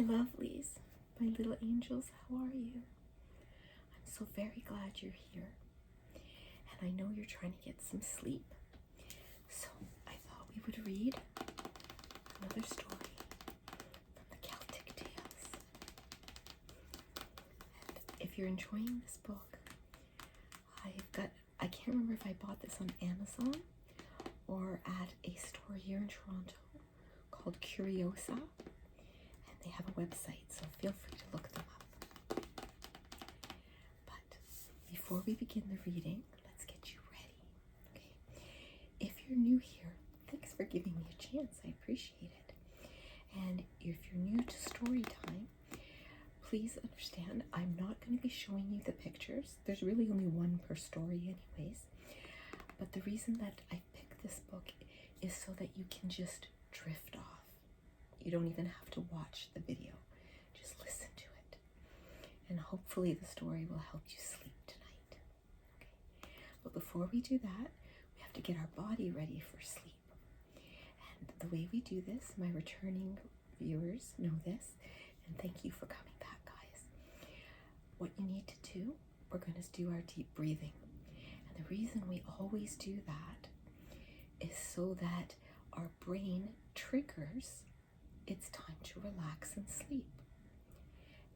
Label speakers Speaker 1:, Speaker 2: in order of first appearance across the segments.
Speaker 1: my lovelies, my little angels, how are you? I'm so very glad you're here. And I know you're trying to get some sleep. So I thought we would read another story from the Celtic Tales. And if you're enjoying this book, I can't remember if I bought this on Amazon or at a store here in Toronto called Curiosa. And they have a website, so feel free to look them up. But before we begin the reading, let's get you ready. Okay? If you're new here, thanks for giving me a chance. I appreciate it. And if you're new to story time, please understand I'm not going to be showing you the pictures. There's really only one per story anyways. But the reason that I picked this book is so that you can just drift off. You don't even have to watch the video. Just listen to it. And hopefully the story will help you sleep tonight. Okay. But before we do that, we have to get our body ready for sleep. And the way we do this, my returning viewers know this, and thank you for coming back, guys. What you need to do, we're going to do our deep breathing. And the reason we always do that is so that our brain triggers it's time to relax and sleep.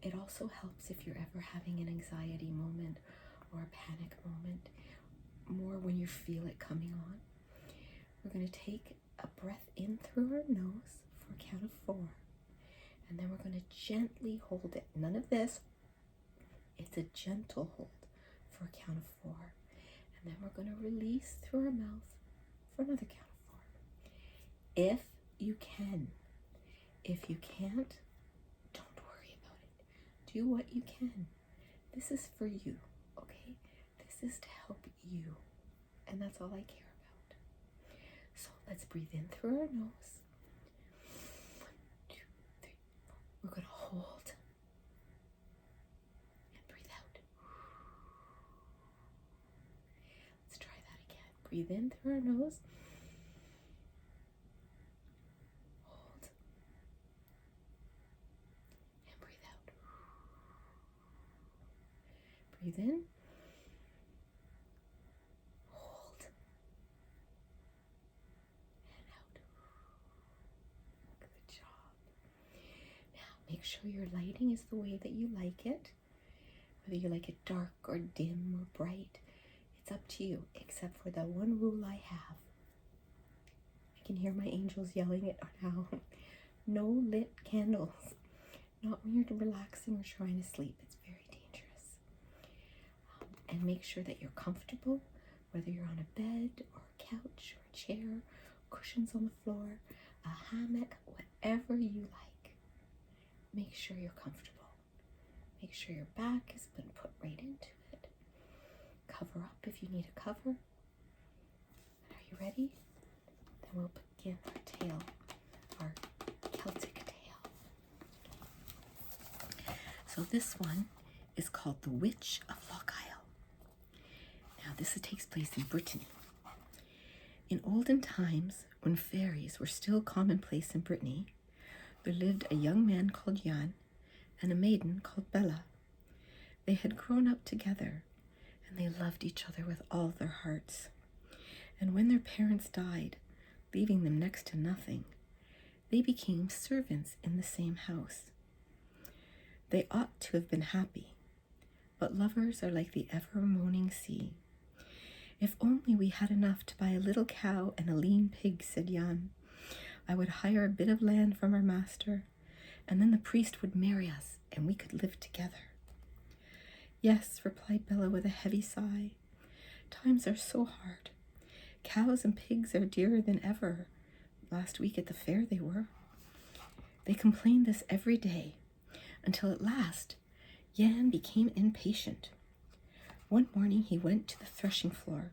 Speaker 1: It also helps if you're ever having an anxiety moment or a panic moment, more when you feel it coming on. We're going to take a breath in through our nose for a count of 4. And then we're going to gently hold it. None of this. It's a gentle hold for a count of 4. And then we're going to release through our mouth for another count of 4. If you can. If you can't, don't worry about it. Do what you can. This is for you, okay? This is to help you. And that's all I care about. So let's breathe in through our nose. 1, 2, 3, 4. We're going to hold and breathe out. Let's try that again. Breathe in through our nose. Hold. And breathe out. Breathe in. Hold. And out. Good job. Now make sure your lighting is the way that you like it. Whether you like it dark or dim or bright, it's up to you, except for the one rule I have. I can hear my angels yelling it now. No lit candles. Not when you're relaxing or trying to sleep. It's very dangerous. And make sure that you're comfortable, whether you're on a bed or a couch or a chair, cushions on the floor, a hammock, whatever you like. Make sure you're comfortable. Make sure your back has been put right into it. Cover up if you need a cover. Are you ready? Then we'll begin our tale, our Celtic tale. So this one is called The Witch of Lochile. Now this takes place in Brittany. In olden times, when fairies were still commonplace in Brittany, there lived a young man called Jan and a maiden called Bella. They had grown up together, and they loved each other with all their hearts. And when their parents died, leaving them next to nothing, they became servants in the same house. They ought to have been happy, but lovers are like the ever-moaning sea. If only we had enough to buy a little cow and a lean pig, said Jan, I would hire a bit of land from our master, and then the priest would marry us, and we could live together. Yes, replied Bella with a heavy sigh. Times are so hard. Cows and pigs are dearer than ever. Last week at the fair they were. They complained this every day, until at last Jan became impatient. One morning he went to the threshing floor,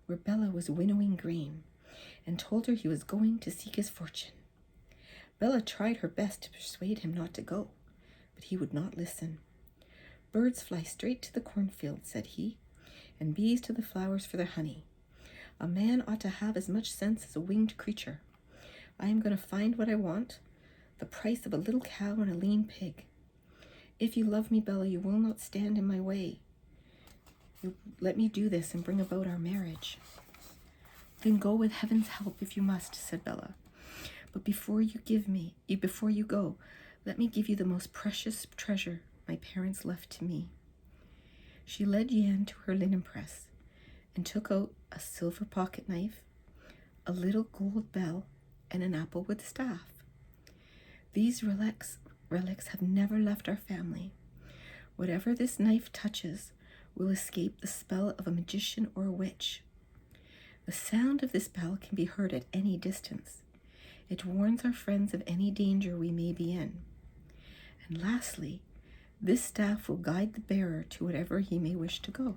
Speaker 1: where Bella was winnowing grain, and told her he was going to seek his fortune. Bella tried her best to persuade him not to go, but he would not listen. Birds fly straight to the cornfield, said he, and bees to the flowers for their honey. A man ought to have as much sense as a winged creature. I am going to find what I want, the price of a little cow and a lean pig. If you love me, Bella, you will not stand in my way. You let me do this and bring about our marriage. Then go with heaven's help if you must, said Bella. But before you go, let me give you the most precious treasure my parents left to me. She led Jan to her linen press and took out a silver pocket knife, a little gold bell, and an applewood staff. These relics have never left our family. Whatever this knife touches will escape the spell of a magician or a witch. The sound of this bell can be heard at any distance. It warns our friends of any danger we may be in. And lastly, this staff will guide the bearer to whatever he may wish to go.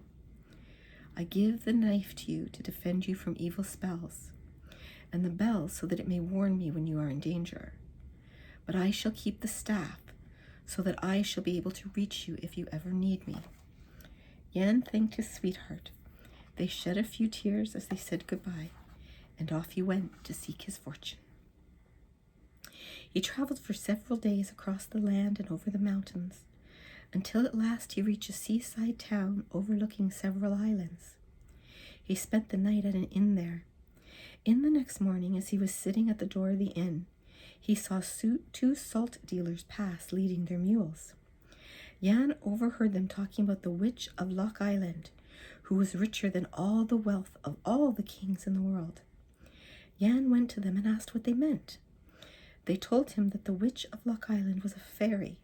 Speaker 1: I give the knife to you to defend you from evil spells, and the bell so that it may warn me when you are in danger. But I shall keep the staff so that I shall be able to reach you if you ever need me. Jan thanked his sweetheart. They shed a few tears as they said goodbye, and off he went to seek his fortune. He traveled for several days across the land and over the mountains, until at last he reached a seaside town overlooking several islands. He spent the night at an inn there. In the next morning, as he was sitting at the door of the inn, he saw two salt dealers pass leading their mules. Jan overheard them talking about the witch of Loch Island, who was richer than all the wealth of all the kings in the world. Jan went to them and asked what they meant. They told him that the witch of Loch Island was a fairy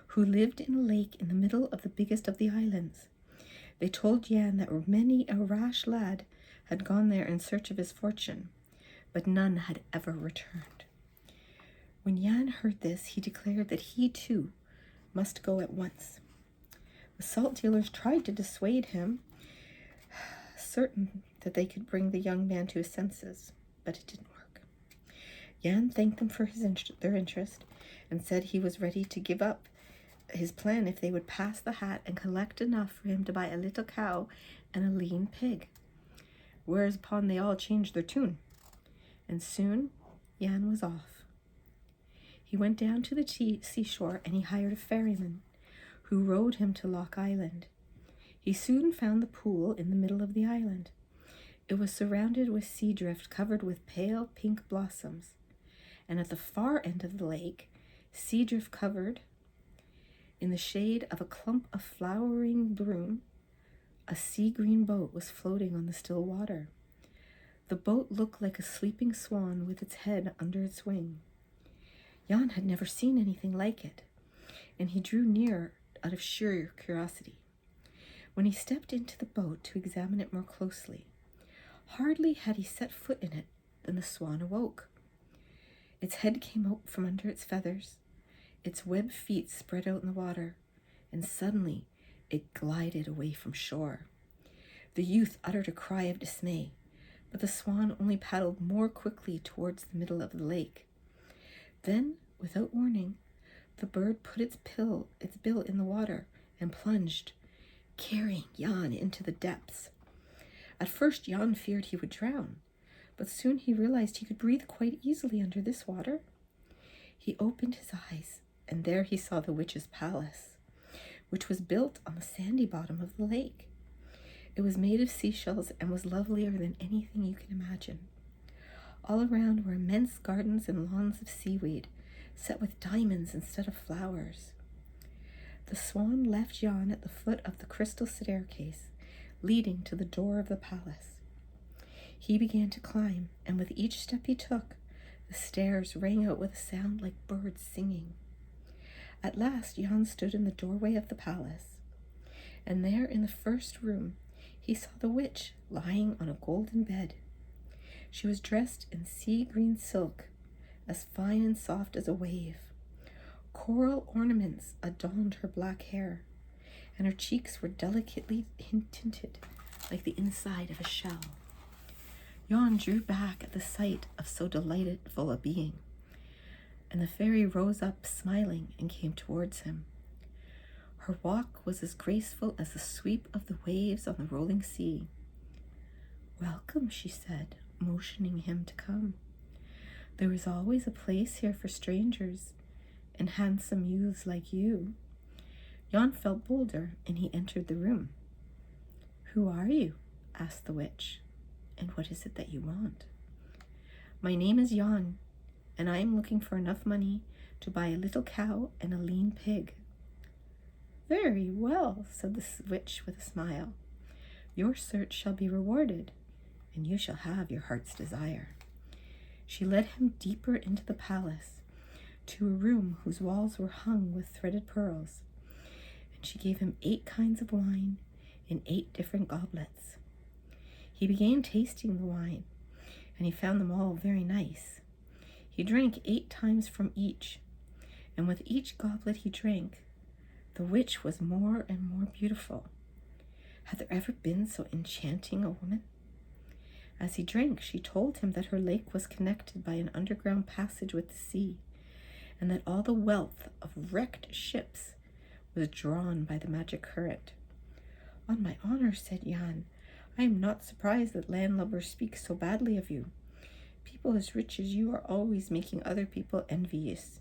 Speaker 1: who lived in a lake in the middle of the biggest of the islands. They told Jan that many a rash lad had gone there in search of his fortune, but none had ever returned. When Jan heard this, he declared that he too must go at once. The salt dealers tried to dissuade him, certain that they could bring the young man to his senses, but it didn't work. Jan thanked them for their interest and said he was ready to give up his plan if they would pass the hat and collect enough for him to buy a little cow and a lean pig. Whereupon they all changed their tune, and soon Jan was off. He went down to the seashore and he hired a ferryman who rowed him to Loch Island. He soon found the pool in the middle of the island. It was surrounded with sea drift covered with pale pink blossoms, and at the far end of the lake, sea drift covered in the shade of a clump of flowering broom, a sea green boat was floating on the still water. The boat looked like a sleeping swan with its head under its wing. Jan had never seen anything like it, and he drew near out of sheer curiosity. When he stepped into the boat to examine it more closely, hardly had he set foot in it than the swan awoke. Its head came out from under its feathers, its webbed feet spread out in the water, and suddenly it glided away from shore. The youth uttered a cry of dismay, but the swan only paddled more quickly towards the middle of the lake. Then, without warning, the bird put its bill in the water and plunged, carrying Jan into the depths. At first, Jan feared he would drown, but soon he realized he could breathe quite easily under this water. He opened his eyes, and there he saw the witch's palace, which was built on the sandy bottom of the lake. It was made of seashells and was lovelier than anything you can imagine. All around were immense gardens and lawns of seaweed, set with diamonds instead of flowers. The swan left Jan at the foot of the crystal staircase, leading to the door of the palace. He began to climb, and with each step he took, the stairs rang out with a sound like birds singing. At last Jan stood in the doorway of the palace, and there in the first room he saw the witch lying on a golden bed. She was dressed in sea green silk, as fine and soft as a wave. Coral ornaments adorned her black hair, and her cheeks were delicately tinted like the inside of a shell. Jan drew back at the sight of so delightful a being, and the fairy rose up smiling and came towards him. Her walk was as graceful as the sweep of the waves on the rolling sea. "Welcome," she said, motioning him to come. There is always a place here for strangers and handsome youths like you. Jan felt bolder, and he entered the room. Who are you? Asked the witch. And what is it that you want? My name is Jan, and I am looking for enough money to buy a little cow and a lean pig. Very well, said the witch with a smile. Your search shall be rewarded, and you shall have your heart's desire. She led him deeper into the palace, to a room whose walls were hung with threaded pearls, and she gave him 8 kinds of wine in 8 different goblets. He began tasting the wine, and he found them all very nice. He drank 8 times from each, and with each goblet he drank, the witch was more and more beautiful. Had there ever been so enchanting a woman? As he drank, she told him that her lake was connected by an underground passage with the sea, and that all the wealth of wrecked ships was drawn by the magic current. On my honor, said Jan, I am not surprised that landlubbers speak so badly of you. People as rich as you are always making other people envious.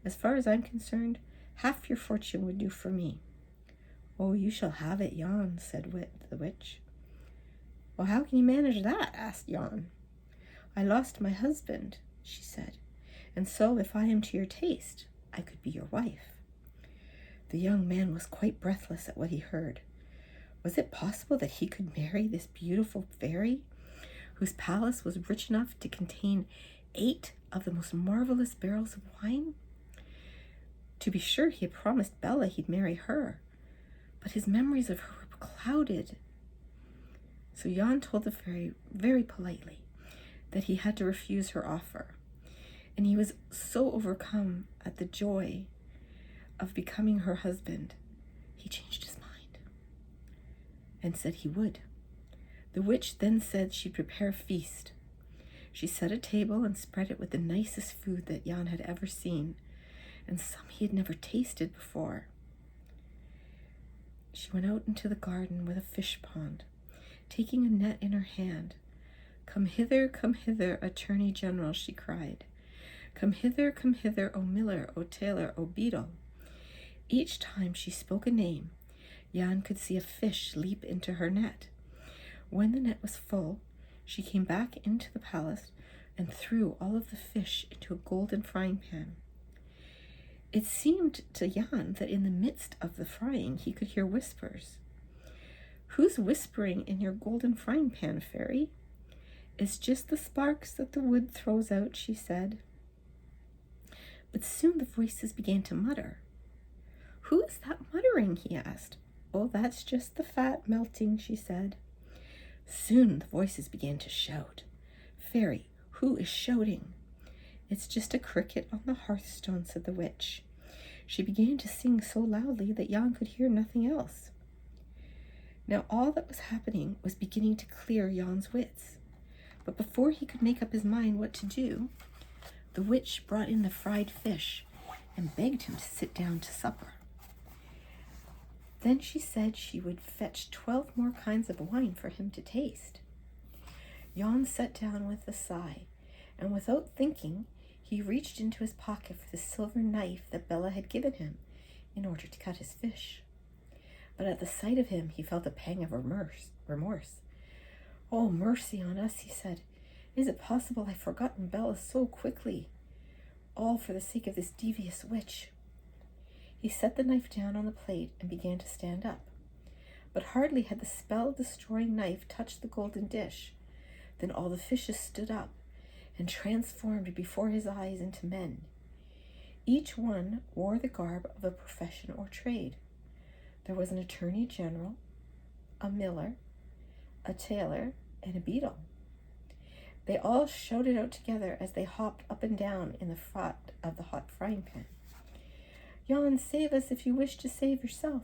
Speaker 1: As far as I'm concerned, half your fortune would do for me. Oh, you shall have it, Jan, said the witch. Well, how can you manage that? Asked Jan. I lost my husband, she said, and so if I am to your taste, I could be your wife. The young man was quite breathless at what he heard. Was it possible that he could marry this beautiful fairy, whose palace was rich enough to contain 8 of the most marvelous barrels of wine? To be sure, he had promised Bella he'd marry her, but his memories of her were clouded. So Jan told the fairy very politely that he had to refuse her offer, and he was so overcome at the joy of becoming her husband, he changed his mind and said he would. The witch then said she'd prepare a feast. She set a table and spread it with the nicest food that Jan had ever seen, and some he had never tasted before. She went out into the garden with a fish pond, taking a net in her hand. Come hither, Attorney General, she cried. Come hither, O miller, O tailor, O beadle. Each time she spoke a name, Jan could see a fish leap into her net. When the net was full, she came back into the palace and threw all of the fish into a golden frying pan. It seemed to Jan that in the midst of the frying he could hear whispers. Who's whispering in your golden frying pan, fairy? It's just the sparks that the wood throws out, she said. But soon the voices began to mutter. Who is that muttering? He asked. Oh, that's just the fat melting, she said. Soon the voices began to shout. Fairy, who is shouting? It's just a cricket on the hearthstone, said the witch. She began to sing so loudly that Jan could hear nothing else. Now all that was happening was beginning to clear Jan's wits. But before he could make up his mind what to do, the witch brought in the fried fish and begged him to sit down to supper. Then she said she would fetch 12 more kinds of wine for him to taste. Jan sat down with a sigh, and without thinking, he reached into his pocket for the silver knife that Bella had given him in order to cut his fish. But at the sight of him, he felt a pang of remorse. Oh, mercy on us, he said. Is it possible I've forgotten Bella so quickly? All for the sake of this devious witch. He set the knife down on the plate and began to stand up. But hardly had the spell-destroying knife touched the golden dish than all the fishes stood up and transformed before his eyes into men. Each one wore the garb of a profession or trade. There was an attorney general, a miller, a tailor, and a beadle. They all shouted out together as they hopped up and down in the fat of the hot frying pan. Jan, save us if you wish to save yourself.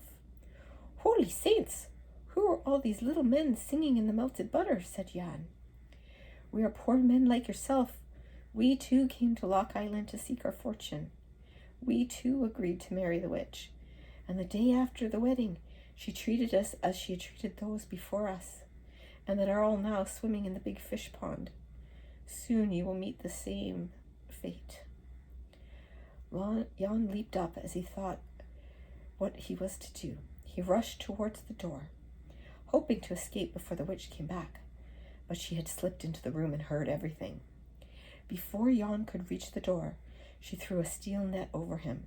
Speaker 1: Holy saints! Who are all these little men singing in the melted butter? Said Jan. We are poor men like yourself. We too came to Lock Island to seek our fortune. We too agreed to marry the witch, and the day after the wedding she treated us as she had treated those before us, and that are all now swimming in the big fish pond. Soon you will meet the same fate. Jan leaped up as he thought what he was to do. He rushed towards the door, hoping to escape before the witch came back, but she had slipped into the room and heard everything. Before Jan could reach the door, she threw a steel net over him,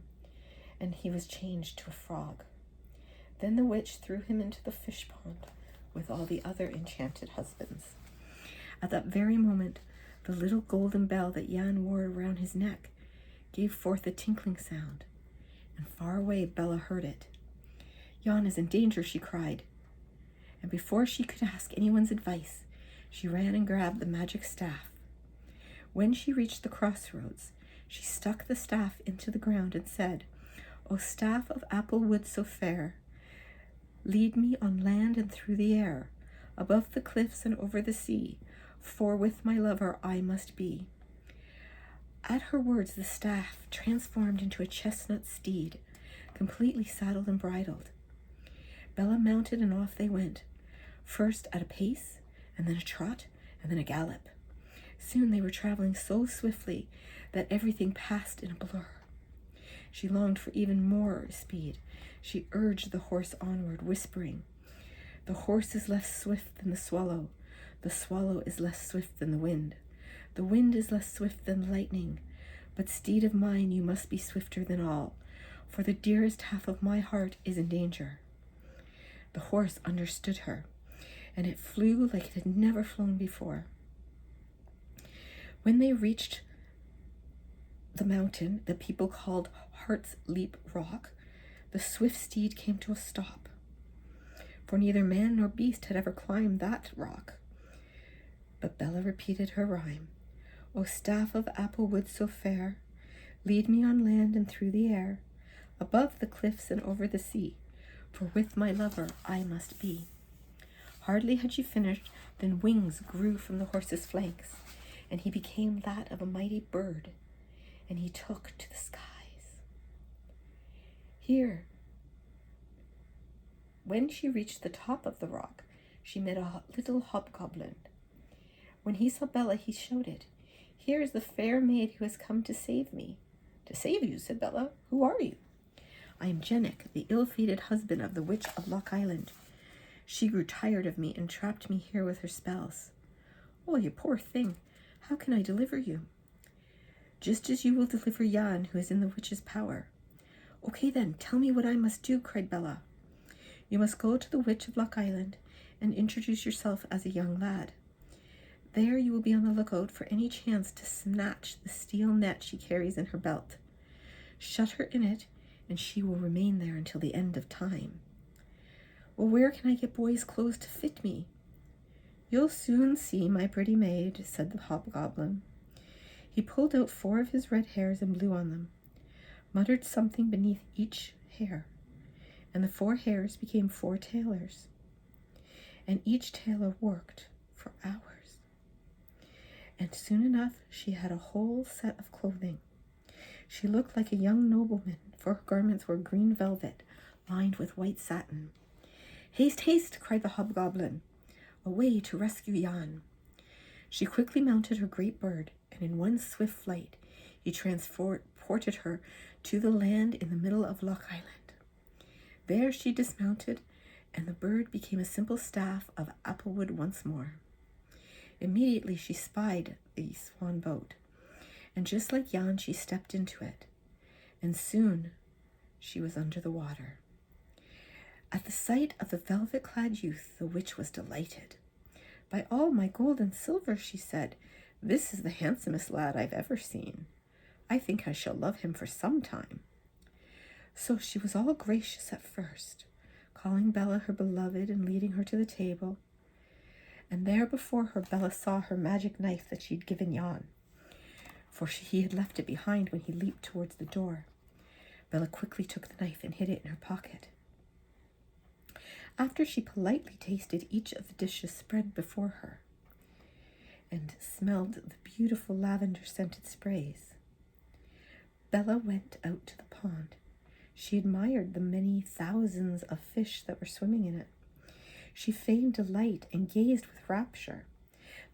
Speaker 1: and he was changed to a frog. Then the witch threw him into the fish pond with all the other enchanted husbands. At that very moment, the little golden bell that Jan wore around his neck gave forth a tinkling sound, and far away Bella heard it. "Jan is in danger," she cried, and before she could ask anyone's advice, she ran and grabbed the magic staff. When she reached the crossroads, she stuck the staff into the ground and said, "O staff of apple wood so fair, lead me on land and through the air, above the cliffs and over the sea, for with my lover I must be." At her words, the staff transformed into a chestnut steed, completely saddled and bridled. Bella mounted and off they went, first at a pace, and then a trot, and then a gallop. Soon they were traveling so swiftly that everything passed in a blur. She longed for even more speed. She urged the horse onward, whispering, "The horse is less swift than the swallow is less swift than the wind is less swift than lightning, but steed of mine, you must be swifter than all, for the dearest half of my heart is in danger." The horse understood her, and it flew like it had never flown before. When they reached the mountain that people called Heart's Leap Rock, the swift steed came to a stop, for neither man nor beast had ever climbed that rock. But Bella repeated her rhyme. "O staff of apple wood so fair, lead me on land and through the air, above the cliffs and over the sea, for with my lover I must be." Hardly had she finished than wings grew from the horse's flanks, and he became that of a mighty bird, and he took to the skies. Here, when she reached the top of the rock, she met a little hobgoblin. When he saw Bella, he shouted, "Here is the fair maid who has come to save me." "To save you?" said Bella. "Who are you?" "I am Jennick, the ill-fated husband of the witch of Loch Island. She grew tired of me and trapped me here with her spells." "Oh, you poor thing. How can I deliver you?" "Just as you will deliver Jan, who is in the witch's power." "Okay then, tell me what I must do," cried Bella. "You must go to the witch of Loch Island and introduce yourself as a young lad. There you will be on the lookout for any chance to snatch the steel net she carries in her belt. Shut her in it, and she will remain there until the end of time." "Well, where can I get boys' clothes to fit me?" "You'll soon see, my pretty maid," said the hobgoblin. He pulled out 4 of his red hairs and blew on them, muttered something beneath each hair, and the 4 hairs became 4 tailors, and each tailor worked for hours. And soon enough she had a whole set of clothing. She looked like a young nobleman, for her garments were green velvet, lined with white satin. "Haste, haste!" cried the hobgoblin. "Away to rescue Jan." She quickly mounted her great bird, and in one swift flight he transported her to the land in the middle of Loch Island. There she dismounted, and the bird became a simple staff of applewood once more. Immediately she spied the swan boat, and just like Jan, she stepped into it, and soon she was under the water. At the sight of the velvet-clad youth, the witch was delighted. "By all my gold and silver," she said, "this is the handsomest lad I've ever seen. I think I shall love him for some time." So she was all gracious at first, calling Bella her beloved and leading her to the table. And there before her, Bella saw her magic knife that she'd given Jan, for he had left it behind when he leaped towards the door. Bella quickly took the knife and hid it in her pocket. After she politely tasted each of the dishes spread before her and smelled the beautiful lavender-scented sprays, Bella went out to the pond. She admired the many thousands of fish that were swimming in it. She feigned delight and gazed with rapture.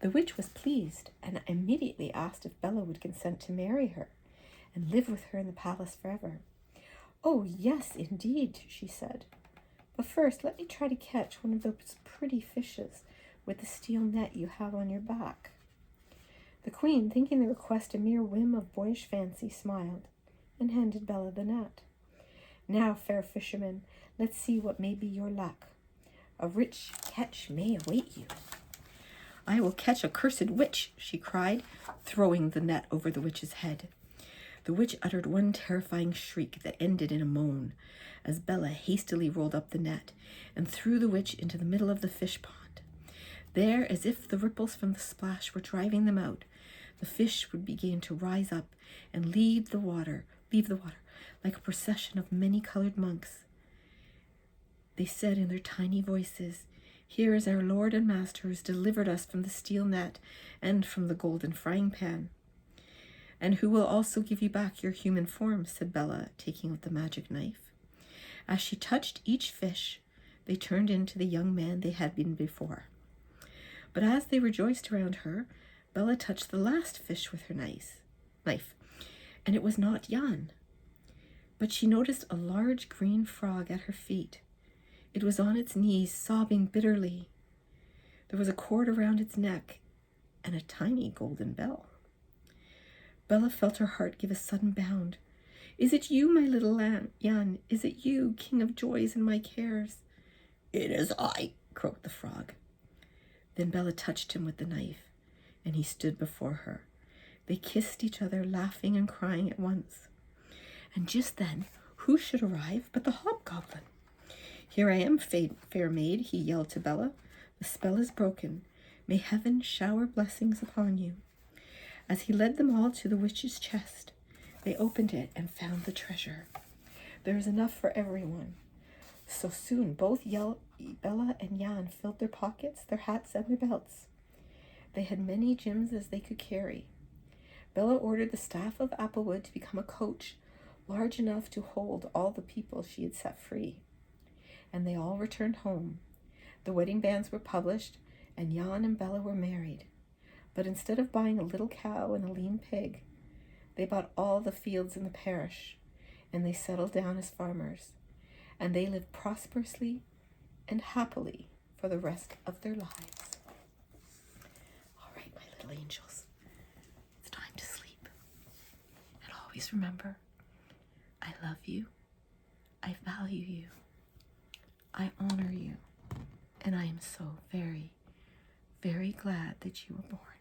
Speaker 1: The witch was pleased and immediately asked if Bella would consent to marry her and live with her in the palace forever. "Oh, yes, indeed," she said. "But first, let me try to catch one of those pretty fishes with the steel net you have on your back." The queen, thinking the request a mere whim of boyish fancy, smiled and handed Bella the net. "Now, fair fisherman, let's see what may be your luck. A rich catch may await you." "I will catch a cursed witch," she cried, throwing the net over the witch's head. The witch uttered one terrifying shriek that ended in a moan, as Bella hastily rolled up the net and threw the witch into the middle of the fish pond. There, as if the ripples from the splash were driving them out, the fish would begin to rise up and leave the water like a procession of many-colored monks. They said in their tiny voices, "Here is our Lord and Master who has delivered us from the steel net and from the golden frying pan." "And who will also give you back your human form," said Bella, taking out the magic knife. As she touched each fish, they turned into the young man they had been before. But as they rejoiced around her, Bella touched the last fish with her knife, and it was not Jan. But she noticed a large green frog at her feet. It was on its knees, sobbing bitterly. There was a cord around its neck and a tiny golden bell. Bella felt her heart give a sudden bound. "Is it you, my little Jan? Is it you, king of joys and my cares?" "It is I," croaked the frog. Then Bella touched him with the knife, and he stood before her. They kissed each other, laughing and crying at once. And just then, who should arrive but the hobgoblin? "Here I am, fair maid," he yelled to Bella. "The spell is broken. May heaven shower blessings upon you." As he led them all to the witch's chest, they opened it and found the treasure. There was enough for everyone. So soon, both Bella and Jan filled their pockets, their hats, and their belts. They had many gems as they could carry. Bella ordered the staff of Applewood to become a coach large enough to hold all the people she had set free. And they all returned home. The wedding banns were published, and Jan and Bella were married. But instead of buying a little cow and a lean pig, they bought all the fields in the parish, and they settled down as farmers, and they lived prosperously and happily for the rest of their lives. All right, my little angels, it's time to sleep. And always remember, I love you, I value you, I honor you, and I am so very, very glad that you were born.